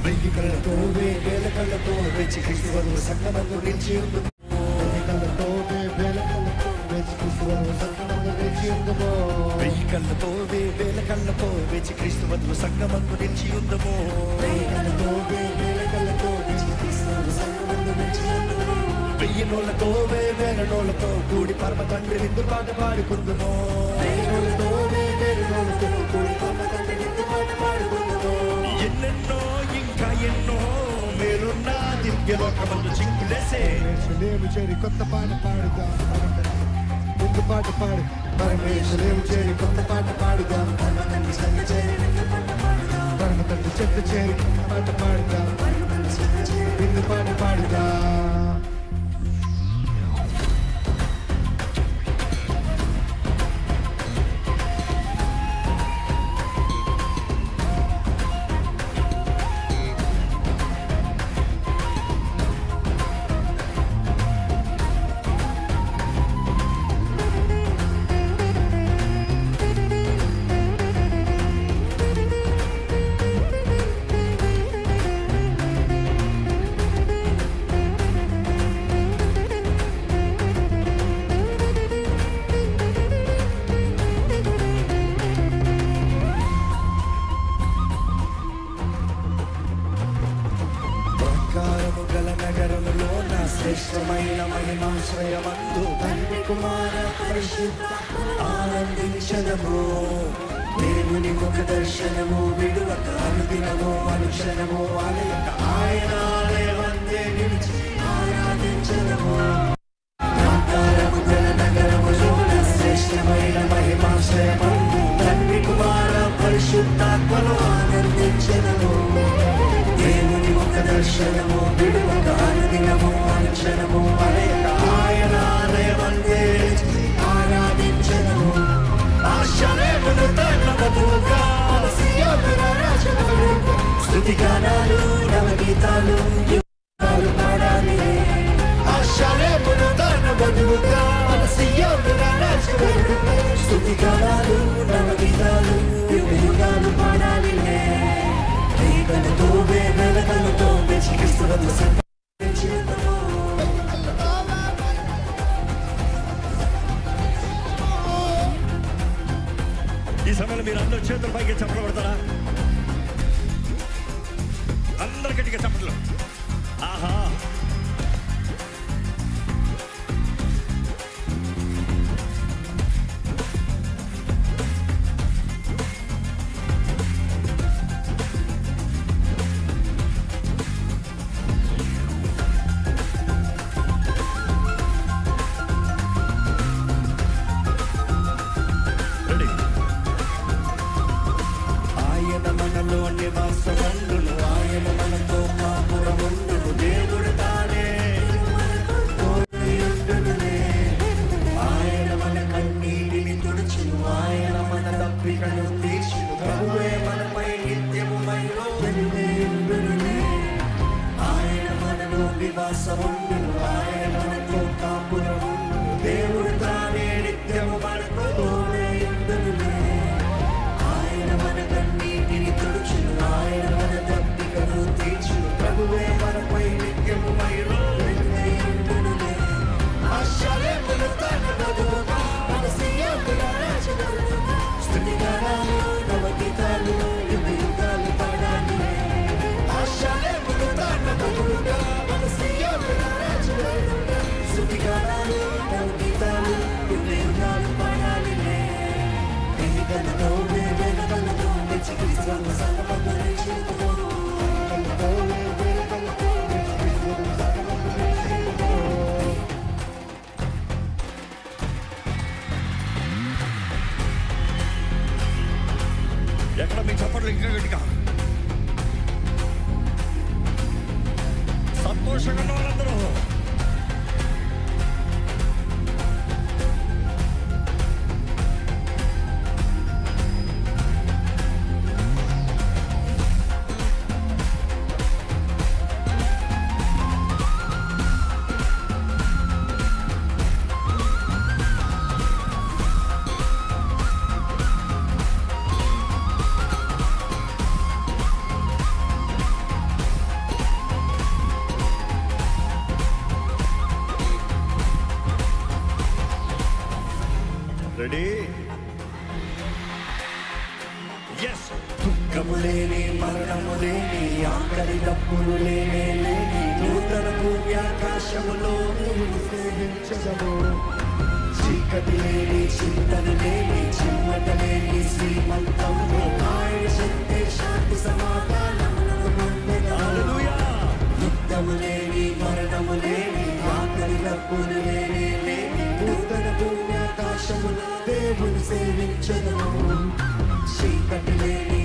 వెయ్యి కళ్ళతో వేల కళ్ళతో వేచి క్రీస్తు వధువు సంగమందు నిలిచి ఉండుము. వెయ్యి కళ్ళతో వేల కళ్ళతో వేచి క్రీస్తు వధువు సంగమందు నిలిచి ఉండుము. వెయ్యి కళ్ళతో వేల కళ్ళతో వేచి క్రీస్తు వధువు సంగమందు నిలిచి ఉండుము. వెయ్యి కళ్ళతో వేల కళ్ళతో వేచి క్రీస్తు వధువు సంగమందు నిలిచి ఉండుము. వెయ్యి నోళ్ళతో వేల నోళ్ళతో కూడి పరమ తండ్రి విందు పాట పాడుకుందుము. వెయ్యి నోళ్ళతో వేల నోళ్ళతో కూడి పరమ తండ్రి విందు పాట పాడుకుందుము. ఎన్నెన్నో ఇంకా ఎన్నో మేలున్న దివ్యలోకమందు చింకులేసే లేవు చేరి కొత్త పాట పాడుదాం. విందు పాట పాడు పరమేశ్వరేవు చేరి కొత్త పాట పాడుదాం. పరమ తండ్రి చెంత చేరి పాట పాడుదాం. విందు పాట పాడుదాం. శ్రేష్టమైన మహిమాశ్రయమందు తండ్రి కుమార పరిశుద్ధ ఆనందించదము. దేవుని ముఖ దర్శనము విడువక అనుదినము అనుక్షణము ఆలయక ఆయన ఆలయమందే నిలిచి ఆరాధించదము. నగరములోన శ్రేష్టమైన మహిమాశ్రయమందు తండ్రి కుమార పరిశుద్ధాత్మను ఆనందించదము. దేవుని ముఖ దర్శనము విడువక అనుదినము అనుక్షణము ఆలయక ఆయన ఆలయమందే ఆరాధించదము. ఆశ్చర్యమును తన వధువుగా స్తుతి గానాలు నవగీతాలు యుగాలు పాడాలి. ఆశ్చర్యమును తన వధువుగా స్తుతి గానాలు నవగీతాలు యుగాలు పాడాలి. వేలతో వేచి క్రీస్తు వధువు సంగమించుందుము. ఈ సమయంలో మీరు అందరూ చేతుల పైకి చప్పట్లు కొడతారా? అందరు గట్టిగా చప్పట్లు. ఆహా, నివాసమందును ఆయన మనతో కాపురముందును. దేవుడు తానే తోడయుండునులే. ఆయన మన కన్నీటిని తుడుచును. ఆయన మన తప్పికను తీర్చును. ప్రభువే మనపై నిత్యము మహిమయుండునులే. ఆయన మనలో నివాసముందును. ఆయన మనతో కాపురముందును. దేవుడు తానే నిత్యము మనకు తోడయుండునులే. ఆయన మన కన్నీటిని తుడుచును. ఆయన మన తప్పికను తీర్చును. ప్రభువే మనపై నిత్యము మహిమయుండునులే. ఆశ్చర్యమును తన వధువుగా మన సీయోనుల రాజుగా స్తుతి గానాలు నవగీతాలు యుగాలు పాడాలి. ఆశ్చర్యమును తన వధువుగా మన సీయోనుల రాజుగా స్తుతి గానాలు నవగీతాలు యుగాలు పాడాలి. ఎక్కడ మీ చప్పట్లు ఇంకా గట్టిగా సంతోషంగా ఉన్న వాళ్ళందరూ దుఃఖము లేని, మరణము లేని, ఆకలి డబ్బులు లేని నూతన భూమి ఆకాశములో నీవు సేవించదము. చీకటి లేని, చింతన లేని, చిమ్మట లేని శ్రీమంతంలో ఆయన శక్తి, శాంతి, సమాధానములను పొందెదము. దుఃఖము లేని, మరణము లేని, ఆకలి డబ్బులు లేని నూతన భూమి ఆకాశములో దేవుని సేవించదము. చీకటి లేని,